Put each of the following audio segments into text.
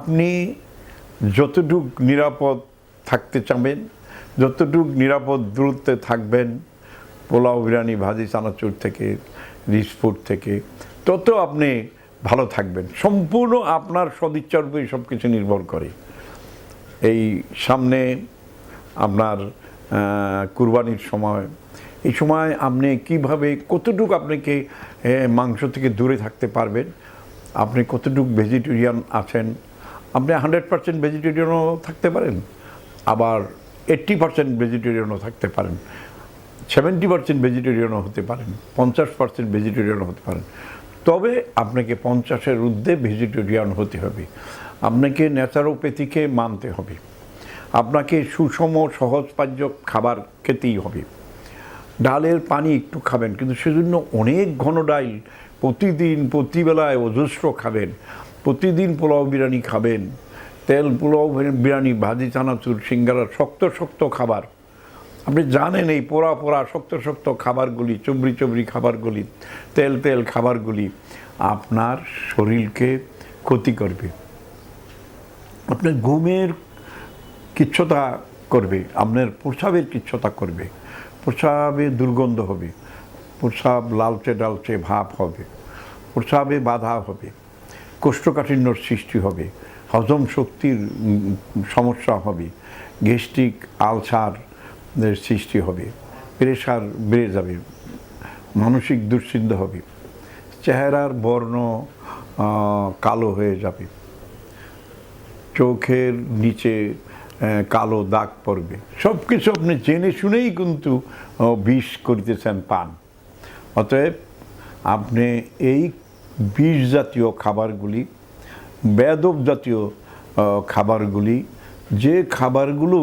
আপনি যতটুক নিরাপদ থাকতে চাবেন, যতটুক নিরাপদ দূরত্বে থাকবেন পোলাও, বিরিয়ানি, ভাজি, চানাচুর থেকে, রিচ ফুড থেকে, তত আপনি ভালো থাকবেন। সম্পূর্ণ আপনার সদিচ্ছার উপরে সব কিছু নির্ভর করে। এই সামনে আপনার কুরবানির সময়, এই সময় আপনি কিভাবে কতটুকু আপনাকে মাংস থেকে দূরে থাকতে পারবেন, আপনি কতটুকু ভেজিটেরিয়ান আছেন। আপনি 100% ভেজিটেরিয়ানও থাকতে পারেন, আবার 80% ভেজিটেরিয়ানও থাকতে পারেন, 70% ভেজিটেরিয়ানও হতে পারেন, 50% ভেজিটেরিয়ানও হতে পারেন। তবে আপনাকে 50-এর ঊর্ধ্বে ভেজিটেরিয়ান হতে হবে। আপনাকে ন্যাচারোপ্যাথিকে মানতে হবে। আপনাকে সুষম সহজপাচ্য খাবার খেতেই হবে। ডালের পানি একটু খাবেন, কিন্তু সেজন্য অনেক ঘন ডাল প্রতিদিন প্রতিবেলায় অজস্র খাবেন। প্রতিদিন পোলাও বিরিয়ানি খাবেন, তেল পোলাও বিরিয়ানি, ভাজি, চানাচুর, সিঙ্গারা, শক্ত শক্ত খাবার। আপনি জানেন এই পোড়া পোড়া শক্ত শক্ত খাবারগুলি, চবড়ি চবড়ি খাবারগুলি, তেল তেল খাবারগুলি আপনার শরীরকে ক্ষতি করবে। আপনার ঘুমের কিচ্ছতা করবে, আপনার প্রস্রাবের কিচ্ছতা করবে, প্রস্রাবে দুর্গন্ধ হবে, প্রস্রাব লালচে ডালচে ভাব হবে, প্রস্রাবে বাধা হবে, কোষ্ঠকাঠিন্যর সৃষ্টি হবে, হজম শক্তির সমস্যা হবে, গ্যাস্ট্রিক আলসার সৃষ্টি হবে, প্রেশার বেড়ে যাবে, মানসিক দুশ্চিন্তা হবে, চেহারার বর্ণ কালো হয়ে যাবে, চোখের নিচে কালো দাগ পড়বে। সব কিছু আপনি জেনে শুনেই কিন্তু বিষ করিতেছেন পান। অতএব আপনি এই বিষ জাতীয় খাবারগুলি, বেয়াদব জাতীয় খাবারগুলি, যে খাবারগুলো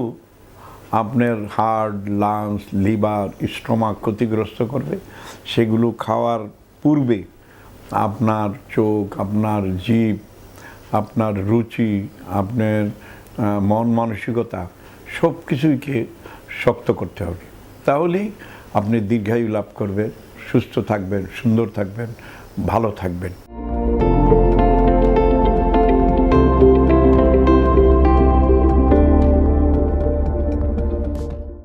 আপনার হার্ট, লাংস, লিভার, স্টোমাক ক্ষতিগ্রস্ত করবে, সেগুলো খাওয়ার পূর্বে আপনার চোখ, আপনার জিভ, আপনার রুচি, আপনার মন মানসিকতা সব কিছুকে শক্ত করতে হবে। তাহলেই আপনি দীর্ঘায়ু লাভ করবেন, সুস্থ থাকবেন, সুন্দর থাকবেন, ভালো থাকবেন।